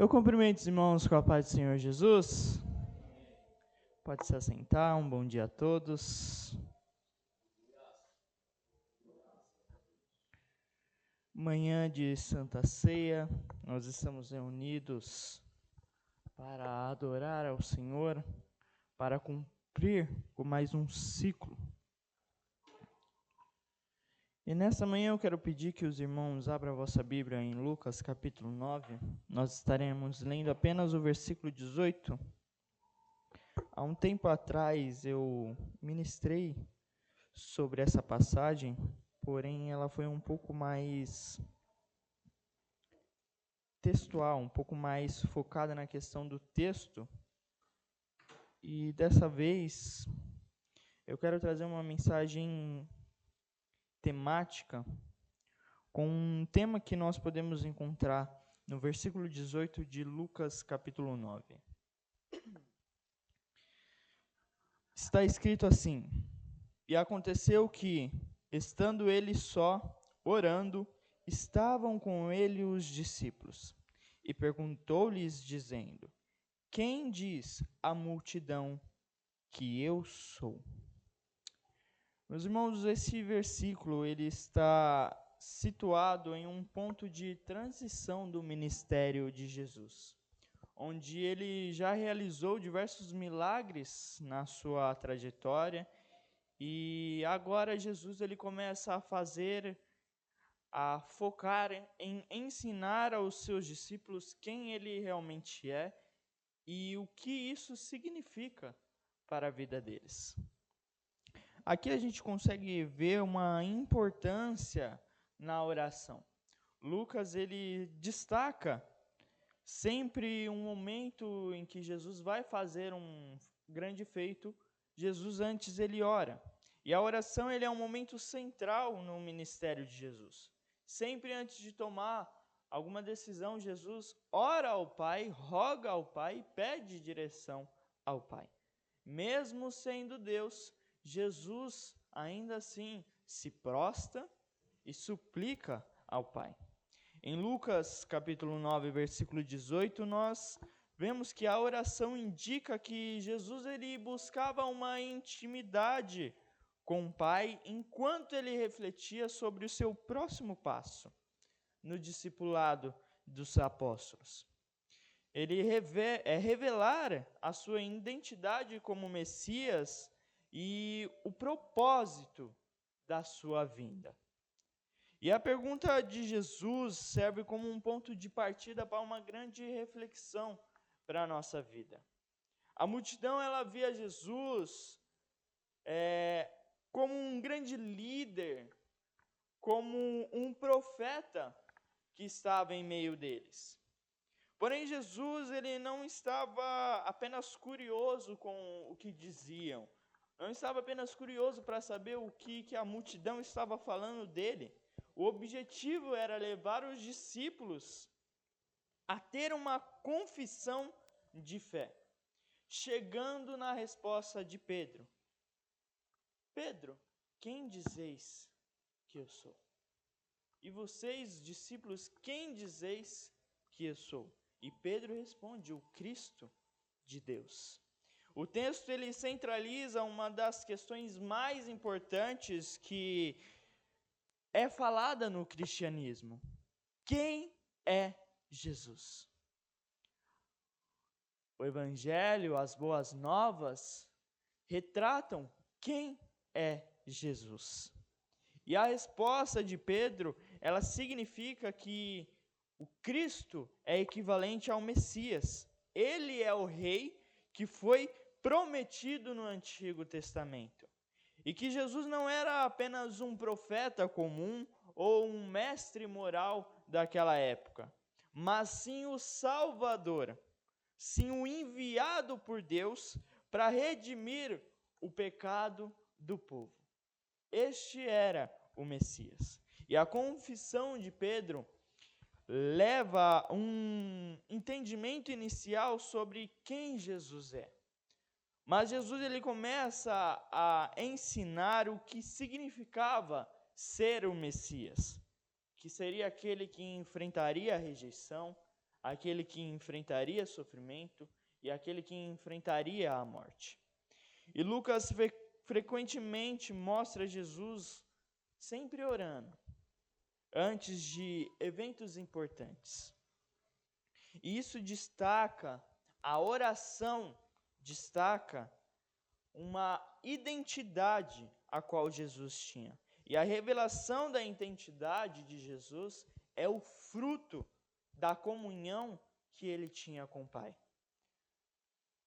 Eu cumprimento os irmãos com a paz do Senhor Jesus. Pode se assentar, um bom dia a todos. Manhã de Santa Ceia, nós estamos reunidos para adorar ao Senhor, para cumprir com mais um ciclo. E nessa manhã eu quero pedir que os irmãos abram a vossa Bíblia em Lucas capítulo 9. Nós estaremos lendo apenas o versículo 18. Há um tempo atrás eu ministrei sobre essa passagem, porém ela foi um pouco mais textual, um pouco mais focada na questão do texto. E dessa vez eu quero trazer uma mensagem temática com um tema que nós podemos encontrar no versículo 18 de Lucas capítulo 9. Está escrito assim: E aconteceu que, estando ele só, orando, estavam com ele os discípulos. E perguntou-lhes, dizendo: Quem diz a multidão que eu sou? Meus irmãos, esse versículo ele está situado em um ponto de transição do ministério de Jesus, onde ele já realizou diversos milagres na sua trajetória e agora Jesus ele começa a focar em ensinar aos seus discípulos quem ele realmente é e o que isso significa para a vida deles. Aqui a gente consegue ver uma importância na oração. Lucas ele destaca sempre um momento em que Jesus vai fazer um grande feito. Jesus antes ele ora. E a oração ele é um momento central no ministério de Jesus. Sempre antes de tomar alguma decisão, Jesus ora ao Pai, roga ao Pai e pede direção ao Pai. Mesmo sendo Deus, Jesus ainda assim se prostra e suplica ao Pai. Em Lucas capítulo 9, versículo 18, nós vemos que a oração indica que Jesus ele buscava uma intimidade com o Pai enquanto ele refletia sobre o seu próximo passo no discipulado dos apóstolos. Ele revelar a sua identidade como Messias e o propósito da sua vinda. E a pergunta de Jesus serve como um ponto de partida para uma grande reflexão para a nossa vida. A multidão ela via Jesus como um grande líder, como um profeta que estava em meio deles. Porém, Jesus ele não estava apenas curioso com o que diziam, não estava apenas curioso para saber o que a multidão estava falando dele. O objetivo era levar os discípulos a ter uma confissão de fé, chegando na resposta de Pedro: Pedro, quem dizeis que eu sou? E vocês, discípulos, quem dizeis que eu sou? E Pedro responde: o Cristo de Deus. O texto ele centraliza uma das questões mais importantes que é falada no cristianismo. Quem é Jesus? O Evangelho, as boas novas, retratam quem é Jesus. E a resposta de Pedro, ela significa que o Cristo é equivalente ao Messias. Ele é o rei que foi prometido no Antigo Testamento. E que Jesus não era apenas um profeta comum ou um mestre moral daquela época, mas sim o Salvador, sim o enviado por Deus para redimir o pecado do povo. Este era o Messias. E a confissão de Pedro leva um entendimento inicial sobre quem Jesus é. Mas Jesus ele começa a ensinar o que significava ser o Messias, que seria aquele que enfrentaria a rejeição, aquele que enfrentaria sofrimento e aquele que enfrentaria a morte. E Lucas frequentemente mostra Jesus sempre orando, antes de eventos importantes. E isso destaca, a oração destaca uma identidade a qual Jesus tinha. E a revelação da identidade de Jesus é o fruto da comunhão que ele tinha com o Pai.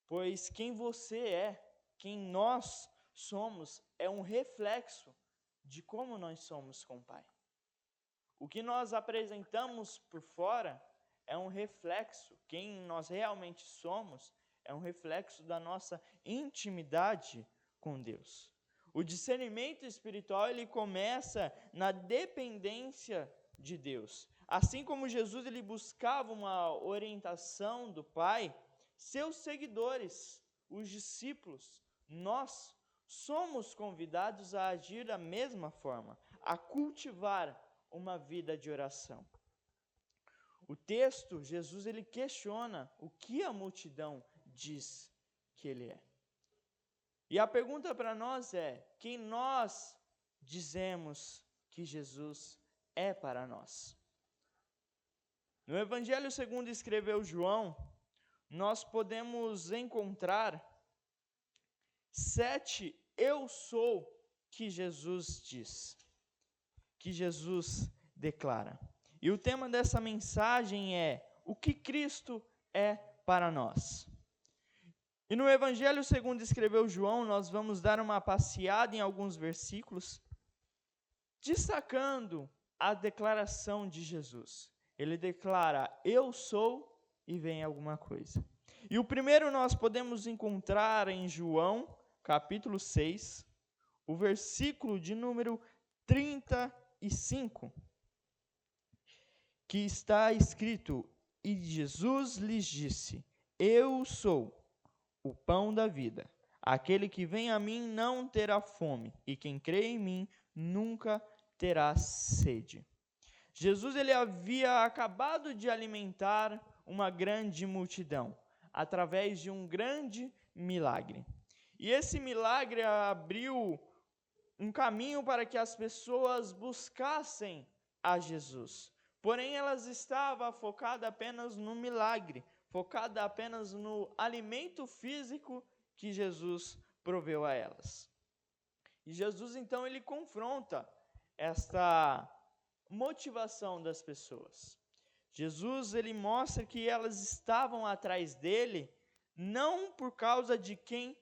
Pois quem você é, quem nós somos, é um reflexo de como nós somos com o Pai. O que nós apresentamos por fora é um reflexo, quem nós realmente somos é um reflexo da nossa intimidade com Deus. O discernimento espiritual, ele começa na dependência de Deus. Assim como Jesus ele buscava uma orientação do Pai, seus seguidores, os discípulos, nós somos convidados a agir da mesma forma, a cultivar uma vida de oração. O texto, Jesus ele questiona o que a multidão diz que ele é. E a pergunta para nós é: quem nós dizemos que Jesus é para nós? No Evangelho segundo escreveu João, nós podemos encontrar 7 eu sou que Jesus diz, que Jesus declara. E o tema dessa mensagem é o que Cristo é para nós. E no Evangelho segundo escreveu João, nós vamos dar uma passeada em alguns versículos, destacando a declaração de Jesus. Ele declara, eu sou, e vem alguma coisa. E o primeiro nós podemos encontrar em João, capítulo 6, o versículo de número 35, que está escrito, e Jesus lhes disse, eu sou o pão da vida. Aquele que vem a mim não terá fome, e quem crê em mim nunca terá sede. Jesus ele havia acabado de alimentar uma grande multidão, através de um grande milagre. E esse milagre abriu um caminho para que as pessoas buscassem a Jesus. Porém, elas estavam focadas apenas no milagre, focadas apenas no alimento físico que Jesus proveu a elas. E Jesus, então, ele confronta esta motivação das pessoas. Jesus, ele mostra que elas estavam atrás dele, não por causa de quem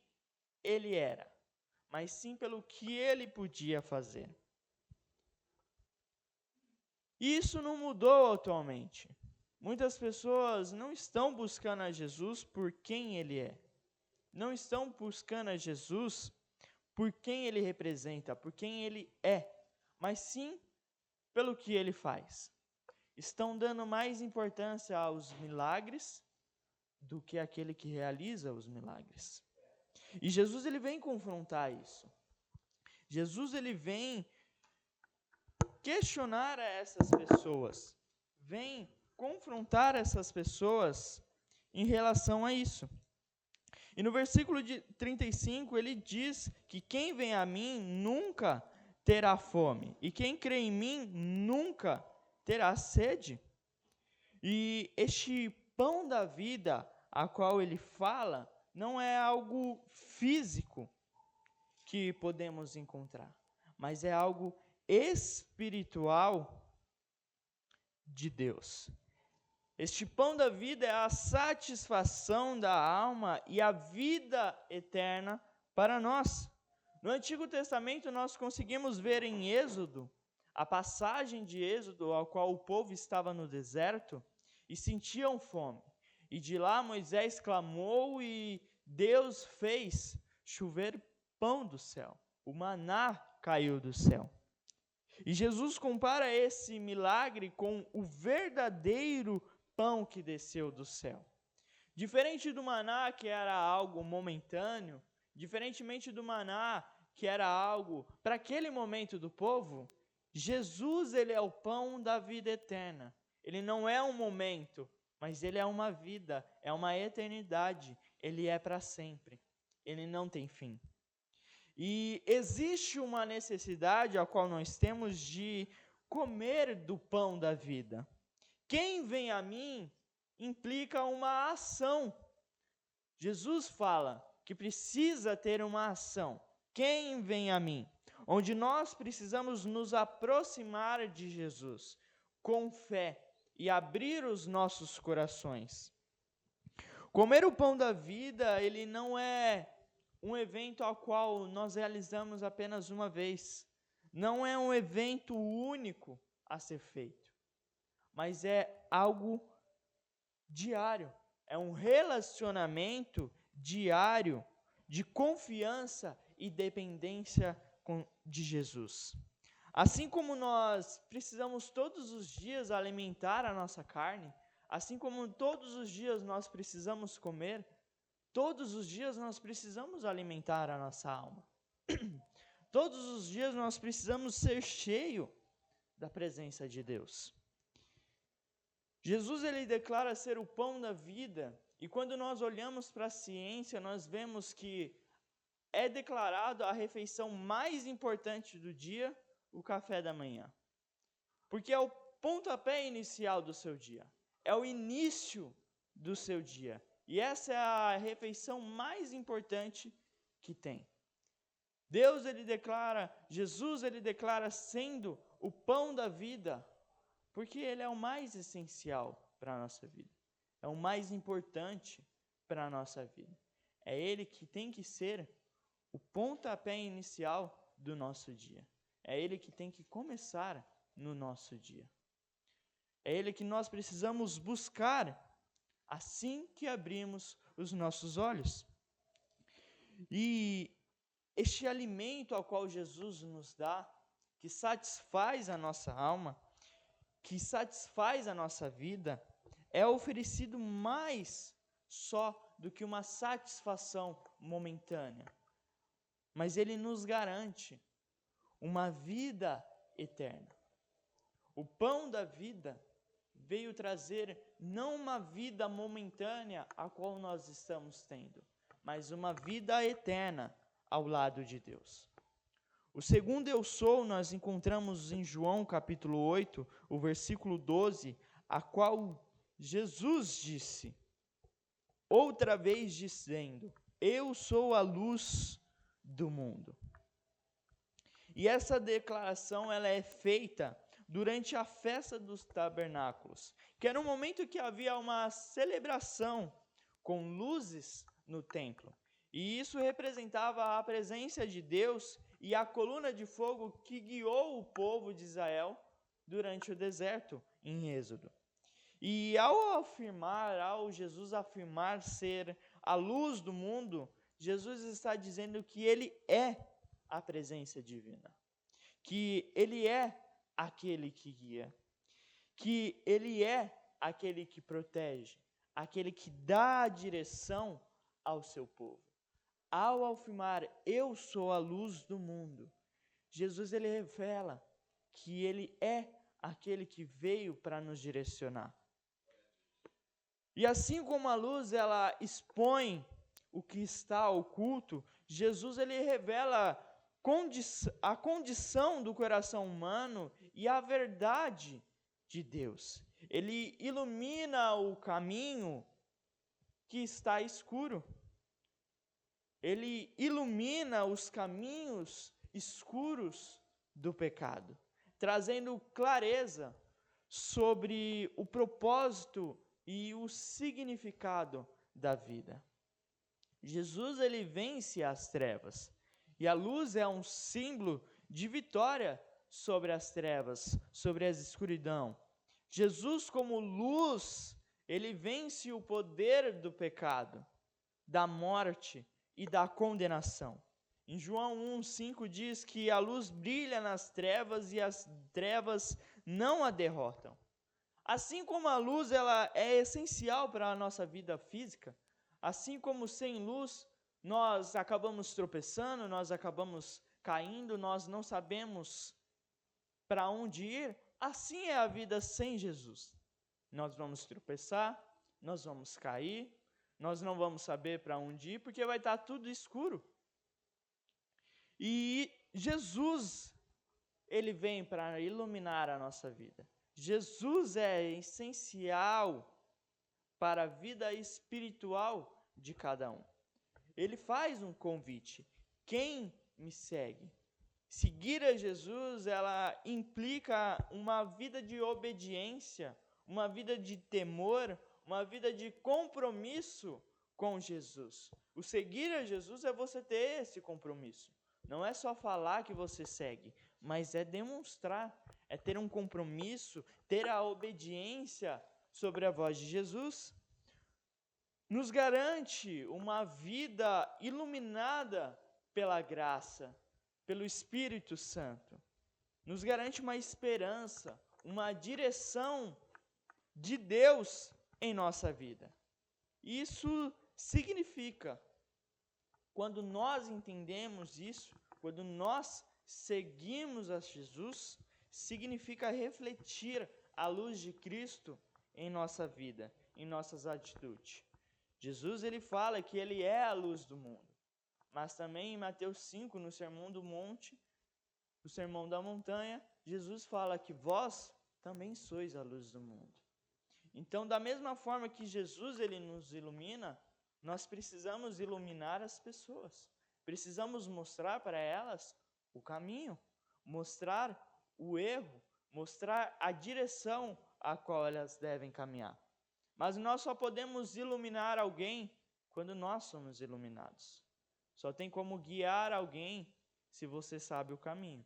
ele era, mas sim pelo que ele podia fazer. E isso não mudou atualmente. Muitas pessoas não estão buscando a Jesus por quem ele é. Não estão buscando a Jesus por quem ele representa, por quem ele é, mas sim pelo que ele faz. Estão dando mais importância aos milagres do que aquele que realiza os milagres. E Jesus ele vem confrontar isso. Jesus ele vem questionar a essas pessoas, vem confrontar essas pessoas em relação a isso. E no versículo 35 ele diz que quem vem a mim nunca terá fome, e quem crê em mim nunca terá sede. E este pão da vida a qual ele fala não é algo físico que podemos encontrar, mas é algo espiritual de Deus. Este pão da vida é a satisfação da alma e a vida eterna para nós. No Antigo Testamento nós conseguimos ver em Êxodo, a passagem de Êxodo, ao qual o povo estava no deserto e sentiam fome. E de lá Moisés clamou e Deus fez chover pão do céu. O maná caiu do céu. E Jesus compara esse milagre com o verdadeiro pão que desceu do céu. Diferente do maná, que era algo momentâneo, diferentemente do maná, que era algo para aquele momento do povo, Jesus ele é o pão da vida eterna. Ele não é um momento, mas ele é uma vida, é uma eternidade, ele é para sempre, ele não tem fim. E existe uma necessidade a qual nós temos de comer do pão da vida. Quem vem a mim implica uma ação. Jesus fala que precisa ter uma ação. Quem vem a mim? Onde nós precisamos nos aproximar de Jesus com fé e abrir os nossos corações. Comer o pão da vida, ele não é um evento ao qual nós realizamos apenas uma vez. Não é um evento único a ser feito, mas é algo diário. É um relacionamento diário de confiança e dependência de Jesus. Assim como nós precisamos todos os dias alimentar a nossa carne, assim como todos os dias nós precisamos comer, todos os dias nós precisamos alimentar a nossa alma. Todos os dias nós precisamos ser cheios da presença de Deus. Jesus, ele declara ser o pão da vida, e quando nós olhamos para a ciência, nós vemos que é declarado a refeição mais importante do dia, o café da manhã. Porque é o pontapé inicial do seu dia, é o início do seu dia. E essa é a refeição mais importante que tem. Jesus ele declara sendo o pão da vida, porque ele é o mais essencial para a nossa vida. É o mais importante para a nossa vida. É ele que tem que ser o pontapé inicial do nosso dia. É ele que tem que começar no nosso dia. É ele que nós precisamos buscar assim que abrimos os nossos olhos. E este alimento ao qual Jesus nos dá, que satisfaz a nossa alma, que satisfaz a nossa vida, é oferecido mais só do que uma satisfação momentânea. Mas ele nos garante uma vida eterna. O pão da vida veio trazer não uma vida momentânea a qual nós estamos tendo, mas uma vida eterna ao lado de Deus. O segundo eu sou, nós encontramos em João capítulo 8, o versículo 12, a qual Jesus disse, outra vez dizendo, eu sou a luz do mundo. E essa declaração ela é feita durante a festa dos tabernáculos, que era um momento que havia uma celebração com luzes no templo. E isso representava a presença de Deus e a coluna de fogo que guiou o povo de Israel durante o deserto em Êxodo. E ao Jesus afirmar ser a luz do mundo, Jesus está dizendo que ele é a presença divina, que ele é aquele que guia, que ele é aquele que protege, aquele que dá a direção ao seu povo. Ao afirmar, eu sou a luz do mundo, Jesus ele revela que ele é aquele que veio para nos direcionar. E assim como a luz ela expõe o que está oculto, Jesus ele revela a condição do coração humano e a verdade de Deus. Ele ilumina o caminho que está escuro. Ele ilumina os caminhos escuros do pecado, trazendo clareza sobre o propósito e o significado da vida. Jesus ele vence as trevas, e a luz é um símbolo de vitória sobre as trevas, sobre a escuridão. Jesus como luz, ele vence o poder do pecado, da morte e da condenação. Em João 1,5 diz que a luz brilha nas trevas e as trevas não a derrotam. Assim como a luz ela é essencial para a nossa vida física, assim como sem luz nós acabamos tropeçando, nós acabamos caindo, nós não sabemos para onde ir, assim é a vida sem Jesus. Nós vamos tropeçar, nós vamos cair, nós não vamos saber para onde ir, porque vai estar tudo escuro. E Jesus, ele vem para iluminar a nossa vida. Jesus é essencial para a vida espiritual de cada um. Ele faz um convite: quem me segue? Seguir a Jesus, ela implica uma vida de obediência, uma vida de temor, uma vida de compromisso com Jesus. O seguir a Jesus é você ter esse compromisso. Não é só falar que você segue, mas é demonstrar, é ter um compromisso, ter a obediência sobre a voz de Jesus. Nos garante uma vida iluminada pela graça, pelo Espírito Santo. Nos garante uma esperança, uma direção de Deus em nossa vida. Isso significa, quando nós entendemos isso, quando nós seguimos a Jesus, significa refletir a luz de Cristo em nossa vida, em nossas atitudes. Jesus, ele fala que ele é a luz do mundo. Mas também em Mateus 5, no Sermão do Monte, no Sermão da Montanha, Jesus fala que vós também sois a luz do mundo. Então, da mesma forma que Jesus ele nos ilumina, nós precisamos iluminar as pessoas. Precisamos mostrar para elas o caminho, mostrar o erro, mostrar a direção a qual elas devem caminhar. Mas nós só podemos iluminar alguém quando nós somos iluminados. Só tem como guiar alguém se você sabe o caminho.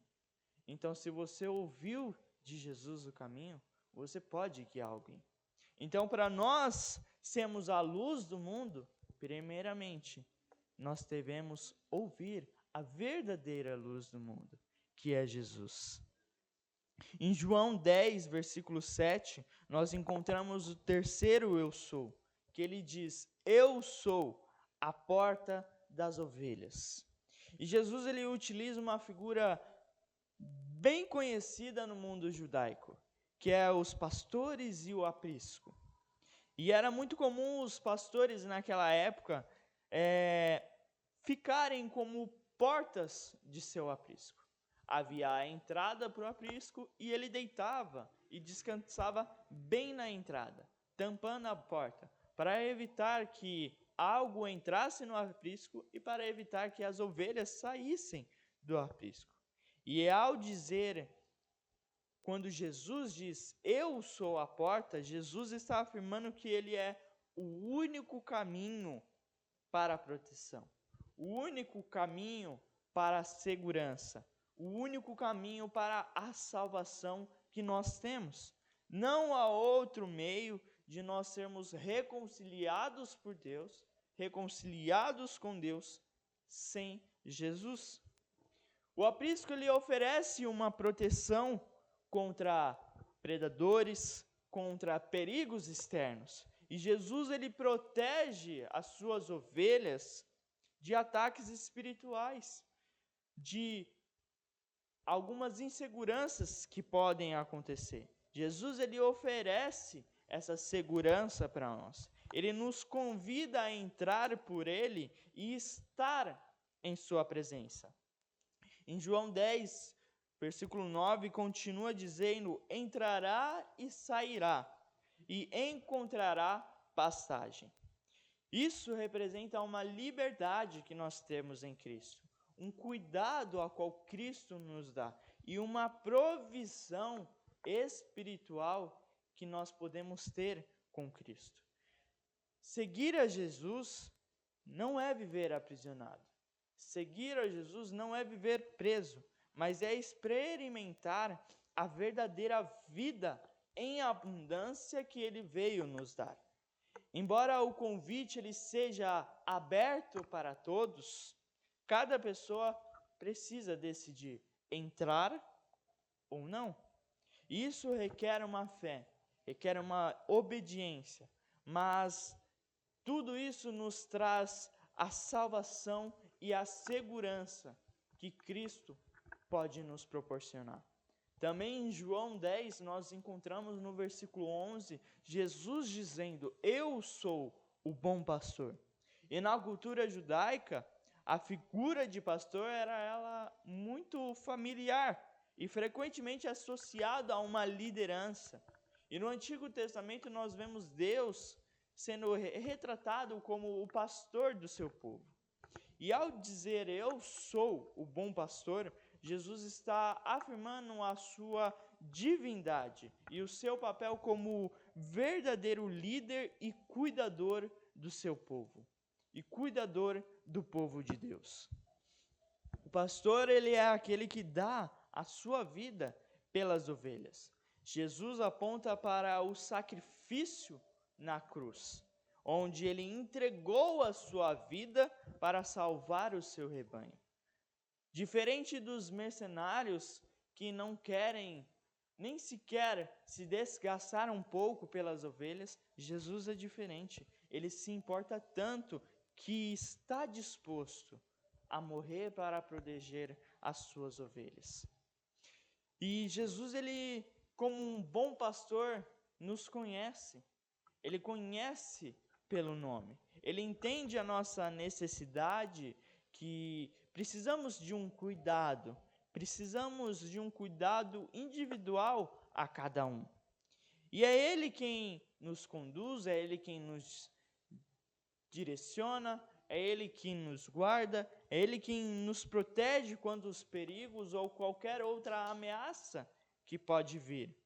Então, se você ouviu de Jesus o caminho, você pode guiar alguém. Então, para nós sermos a luz do mundo, primeiramente, nós devemos ouvir a verdadeira luz do mundo, que é Jesus. Em João 10, versículo 7, nós encontramos o terceiro eu sou, que ele diz: eu sou a porta das ovelhas. E Jesus ele utiliza uma figura bem conhecida no mundo judaico, que é os pastores e o aprisco. E era muito comum os pastores naquela época ficarem como portas de seu aprisco. Havia a entrada para o aprisco e ele deitava e descansava bem na entrada, tampando a porta, para evitar que algo entrasse no aprisco e para evitar que as ovelhas saíssem do aprisco. E ao dizer, quando Jesus diz, eu sou a porta, Jesus está afirmando que ele é o único caminho para a proteção, o único caminho para a segurança, o único caminho para a salvação que nós temos. Não há outro meio de nós sermos reconciliados por Deus, reconciliados com Deus, sem Jesus. O aprisco ele oferece uma proteção contra predadores, contra perigos externos. E Jesus ele protege as suas ovelhas de ataques espirituais, de algumas inseguranças que podem acontecer. Jesus ele oferece essa segurança para nós. Ele nos convida a entrar por ele e estar em sua presença. Em João 10, versículo 9, continua dizendo: entrará e sairá, e encontrará pastagem. Isso representa uma liberdade que nós temos em Cristo, um cuidado a qual Cristo nos dá e uma provisão espiritual que nós podemos ter com Cristo. Seguir a Jesus não é viver aprisionado. Seguir a Jesus não é viver preso, mas é experimentar a verdadeira vida em abundância que ele veio nos dar. Embora o convite ele seja aberto para todos, cada pessoa precisa decidir entrar ou não. Isso requer uma fé, requer uma obediência, mas tudo isso nos traz a salvação e a segurança que Cristo pode nos proporcionar. Também em João 10, nós encontramos no versículo 11, Jesus dizendo: eu sou o bom pastor. E na cultura judaica, a figura de pastor era ela muito familiar e frequentemente associada a uma liderança. E no Antigo Testamento nós vemos Deus sendo retratado como o pastor do seu povo. E ao dizer eu sou o bom pastor, Jesus está afirmando a sua divindade e o seu papel como verdadeiro líder e cuidador do seu povo, e cuidador do povo de Deus. O pastor, ele é aquele que dá a sua vida pelas ovelhas. Jesus aponta para o sacrifício na cruz, onde ele entregou a sua vida para salvar o seu rebanho. Diferente dos mercenários que não querem nem sequer se desgastar um pouco pelas ovelhas, Jesus é diferente. Ele se importa tanto que está disposto a morrer para proteger as suas ovelhas. E Jesus, ele, como um bom pastor, nos conhece. Ele conhece pelo nome. Ele entende a nossa necessidade, que precisamos de um cuidado individual a cada um. E é Ele quem nos conduz, é Ele quem nos direciona, é Ele quem nos guarda, é Ele quem nos protege contra os perigos ou qualquer outra ameaça que pode vir.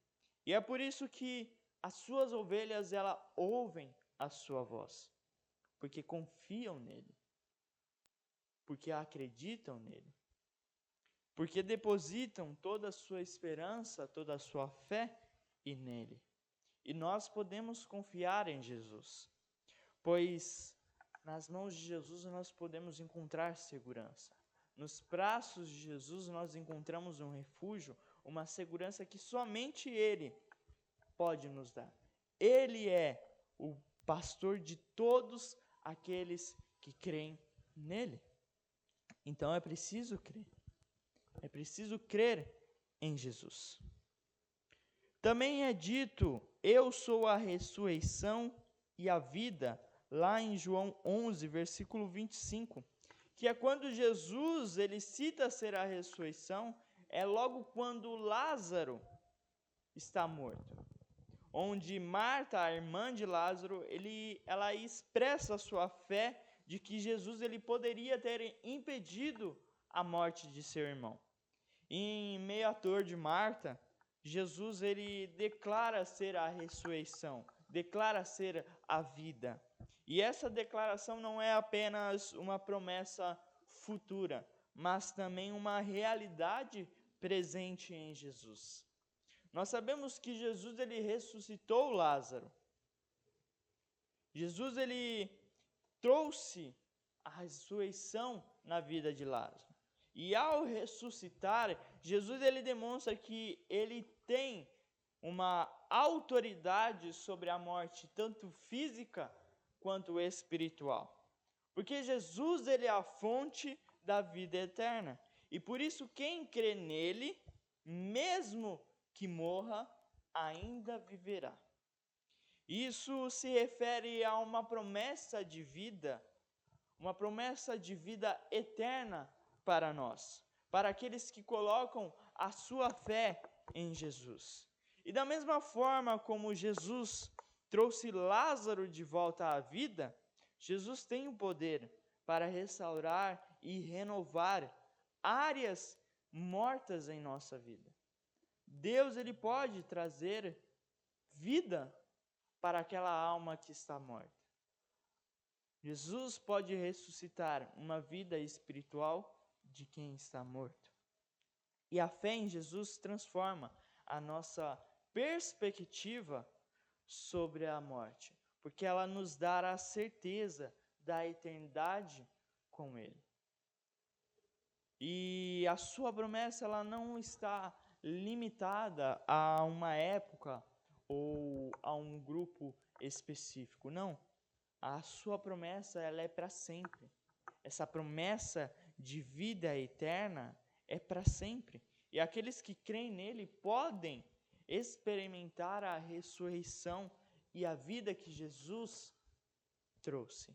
E é por isso que as suas ovelhas, elas ouvem a sua voz, porque confiam nele, porque acreditam nele, porque depositam toda a sua esperança, toda a sua fé nele. E nós podemos confiar em Jesus, pois nas mãos de Jesus nós podemos encontrar segurança. Nos braços de Jesus nós encontramos um refúgio, uma segurança que somente Ele pode nos dar. Ele é o pastor de todos aqueles que creem nele. Então é preciso crer. É preciso crer em Jesus. Também é dito: eu sou a ressurreição e a vida, lá em João 11, versículo 25, que é quando Jesus ele cita ser a ressurreição, é logo quando Lázaro está morto. Onde Marta, a irmã de Lázaro, ela expressa a sua fé de que Jesus ele poderia ter impedido a morte de seu irmão. Em meio à dor de Marta, Jesus ele declara ser a ressurreição, declara ser a vida. E essa declaração não é apenas uma promessa futura, mas também uma realidade presente em Jesus. Nós sabemos que Jesus ele ressuscitou Lázaro. Jesus ele trouxe a ressurreição na vida de Lázaro. E ao ressuscitar, Jesus ele demonstra que ele tem uma autoridade sobre a morte, tanto física quanto espiritual. Porque Jesus ele é a fonte da vida eterna. E por isso quem crê nele, mesmo que morra, ainda viverá. Isso se refere a uma promessa de vida eterna para nós, para aqueles que colocam a sua fé em Jesus. E da mesma forma como Jesus trouxe Lázaro de volta à vida, Jesus tem o poder para restaurar e renovar áreas mortas em nossa vida. Deus ele pode trazer vida para aquela alma que está morta. Jesus pode ressuscitar uma vida espiritual de quem está morto. E a fé em Jesus transforma a nossa perspectiva sobre a morte, porque ela nos dá a certeza da eternidade com Ele. E a sua promessa ela não está limitada a uma época ou a um grupo específico, não. A sua promessa ela é para sempre. Essa promessa de vida eterna é para sempre. E aqueles que creem nele podem experimentar a ressurreição e a vida que Jesus trouxe.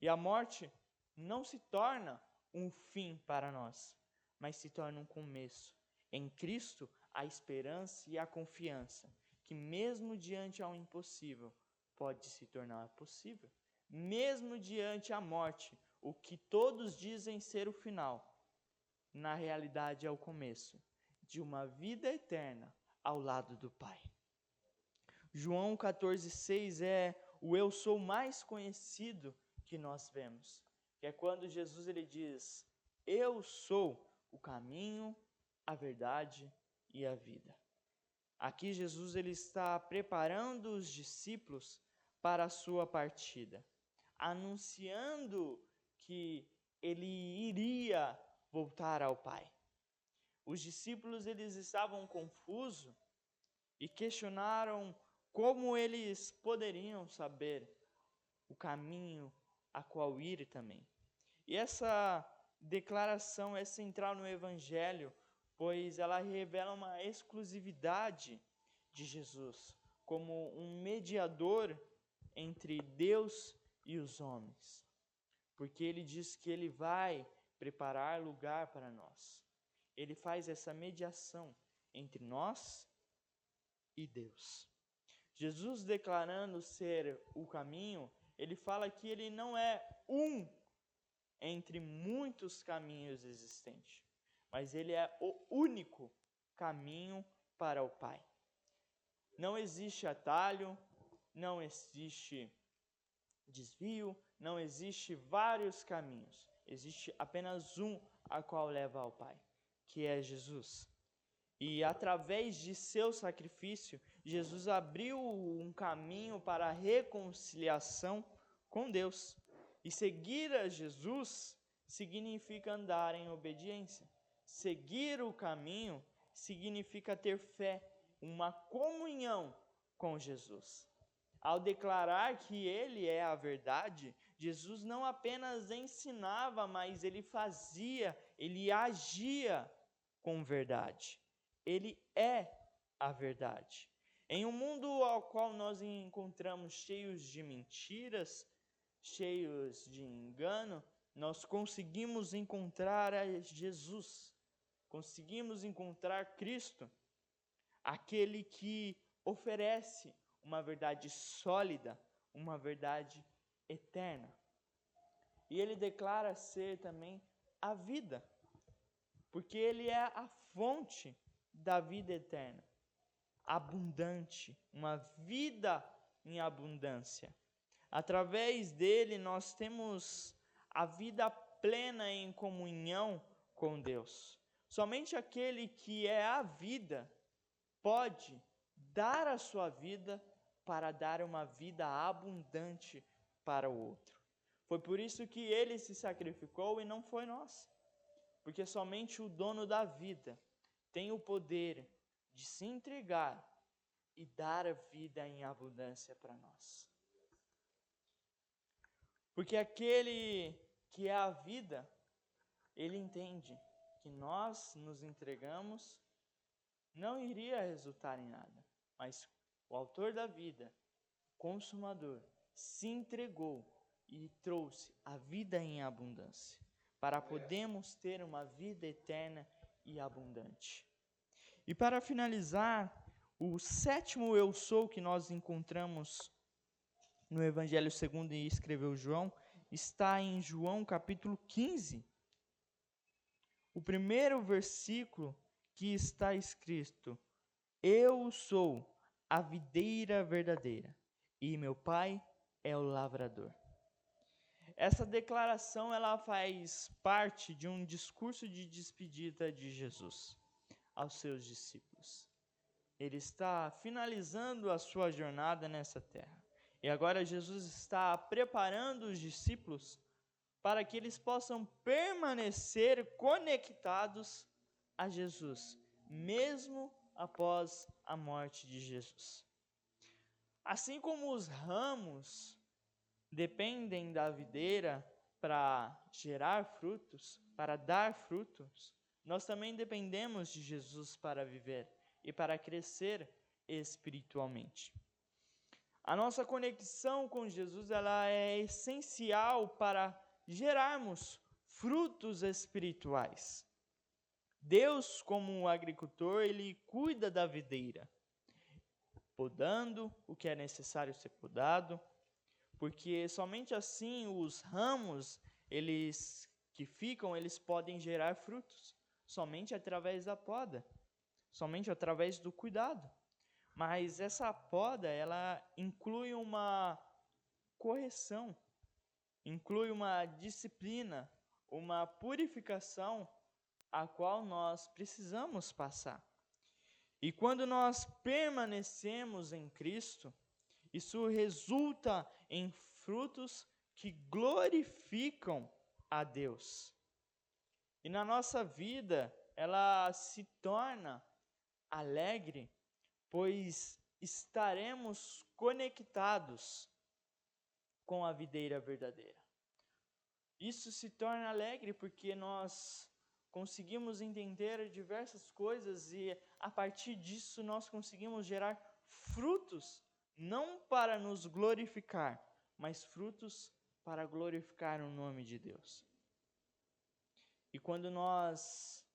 E a morte não se torna um fim para nós, mas se torna um começo. Em Cristo, a esperança e a confiança, que mesmo diante ao impossível, pode se tornar possível. Mesmo diante a morte, o que todos dizem ser o final, na realidade é o começo de uma vida eterna ao lado do Pai. João 14,6 é o eu sou mais conhecido que nós vemos, que é quando Jesus ele diz: eu sou o caminho, a verdade e a vida. Aqui Jesus ele está preparando os discípulos para a sua partida, anunciando que ele iria voltar ao Pai. Os discípulos eles estavam confusos e questionaram como eles poderiam saber o caminho a qual ir também. E essa declaração é central no Evangelho, pois ela revela uma exclusividade de Jesus como um mediador entre Deus e os homens. Porque ele diz que ele vai preparar lugar para nós. Ele faz essa mediação entre nós e Deus. Jesus declarando ser o caminho, ele fala que ele não é um entre muitos caminhos existentes, mas ele é o único caminho para o Pai. Não existe atalho, não existe desvio, não existe vários caminhos. Existe apenas um a qual leva ao Pai, que é Jesus. E através de seu sacrifício, Jesus abriu um caminho para a reconciliação com Deus. E seguir a Jesus significa andar em obediência. Seguir o caminho significa ter fé, uma comunhão com Jesus. Ao declarar que ele é a verdade, Jesus não apenas ensinava, mas ele fazia, ele agia com verdade. Ele é a verdade. Em um mundo ao qual nós encontramos cheios de mentiras, cheios de engano, nós conseguimos encontrar Jesus, conseguimos encontrar Cristo, aquele que oferece uma verdade sólida, uma verdade eterna. E ele declara ser também a vida, porque ele é a fonte da vida eterna, abundante, uma vida em abundância. Através dele nós temos a vida plena em comunhão com Deus. Somente aquele que é a vida pode dar a sua vida para dar uma vida abundante para o outro. Foi por isso que ele se sacrificou e não foi nós. Porque somente o dono da vida tem o poder de se entregar e dar a vida em abundância para nós. Porque aquele que é a vida, ele entende que nós nos entregamos não iria resultar em nada, mas o autor da vida, o consumador, se entregou e trouxe a vida em abundância, para podermos ter uma vida eterna e abundante. E para finalizar, o sétimo eu sou que nós encontramos no Evangelho segundo escreveu João, está em João capítulo 15. O primeiro versículo que está escrito: eu sou a videira verdadeira e meu Pai é o lavrador. Essa declaração ela faz parte de um discurso de despedida de Jesus aos seus discípulos. Ele está finalizando a sua jornada nessa terra. E agora Jesus está preparando os discípulos para que eles possam permanecer conectados a Jesus, mesmo após a morte de Jesus. Assim como os ramos dependem da videira para gerar frutos, para dar frutos, nós também dependemos de Jesus para viver e para crescer espiritualmente. A nossa conexão com Jesus, ela é essencial para gerarmos frutos espirituais. Deus, como um agricultor, ele cuida da videira, podando o que é necessário ser podado, porque somente assim os ramos, eles podem gerar frutos, somente através da poda, somente através do cuidado. Mas essa poda, ela inclui uma correção, inclui uma disciplina, uma purificação, a qual nós precisamos passar. E quando nós permanecemos em Cristo, isso resulta em frutos que glorificam a Deus. E na nossa vida, ela se torna alegre, pois estaremos conectados com a videira verdadeira. Isso se torna alegre porque nós conseguimos entender diversas coisas e a partir disso nós conseguimos gerar frutos, não para nos glorificar, mas frutos para glorificar o nome de Deus. E quando nós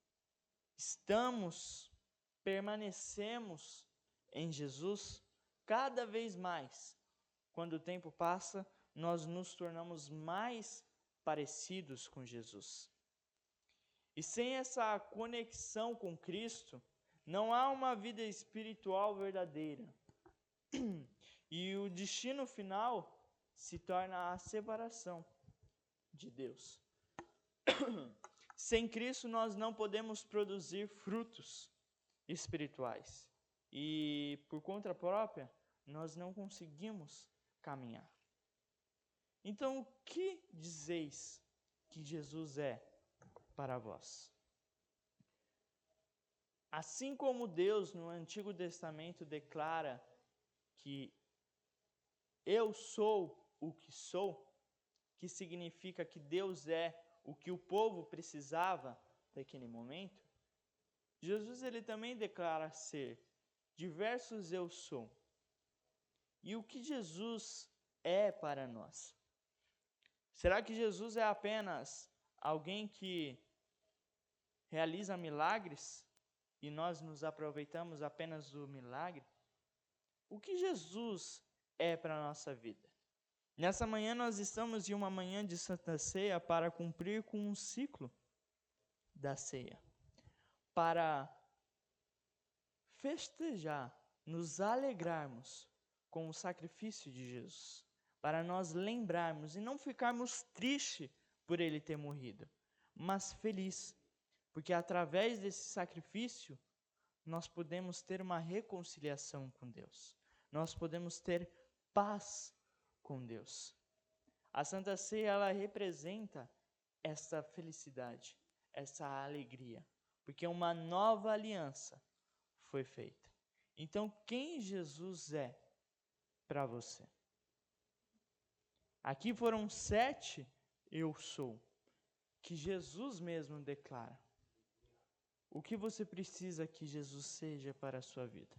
permanecemos em Jesus, cada vez mais, quando o tempo passa, nós nos tornamos mais parecidos com Jesus. E sem essa conexão com Cristo, não há uma vida espiritual verdadeira. E o destino final se torna a separação de Deus. Sem Cristo, nós não podemos produzir frutos espirituais. E, por conta própria, nós não conseguimos caminhar. Então, o que dizeis que Jesus é para vós? Assim como Deus, no Antigo Testamento, declara que eu sou o que sou, que significa que Deus é o que o povo precisava naquele momento, Jesus ele também declara ser diversos eu sou. E o que Jesus é para nós? Será que Jesus é apenas alguém que realiza milagres e nós nos aproveitamos apenas do milagre? O que Jesus é para a nossa vida? Nessa manhã nós estamos em uma manhã de Santa Ceia para cumprir com um ciclo da ceia, para festejar, nos alegrarmos com o sacrifício de Jesus, para nós lembrarmos e não ficarmos tristes por ele ter morrido, mas feliz, porque através desse sacrifício nós podemos ter uma reconciliação com Deus, nós podemos ter paz com Deus. A Santa Ceia, ela representa essa felicidade, essa alegria, porque uma nova aliança foi feita. Então, quem Jesus é para você? Aqui foram 7 eu sou, que Jesus mesmo declara. O que você precisa que Jesus seja para a sua vida?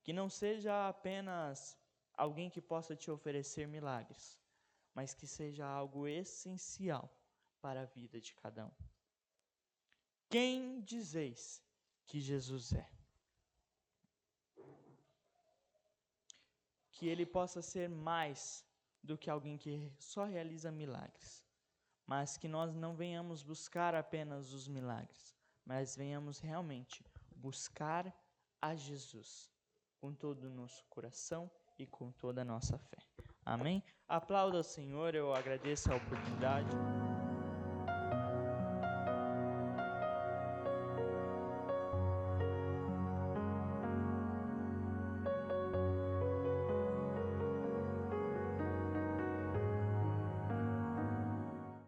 Que não seja apenas alguém que possa te oferecer milagres, mas que seja algo essencial para a vida de cada um. Quem dizeis que Jesus é? Que ele possa ser mais do que alguém que só realiza milagres, mas que nós não venhamos buscar apenas os milagres, mas venhamos realmente buscar a Jesus com todo o nosso coração e com toda a nossa fé. Amém? Aplauda ao Senhor, eu agradeço a oportunidade.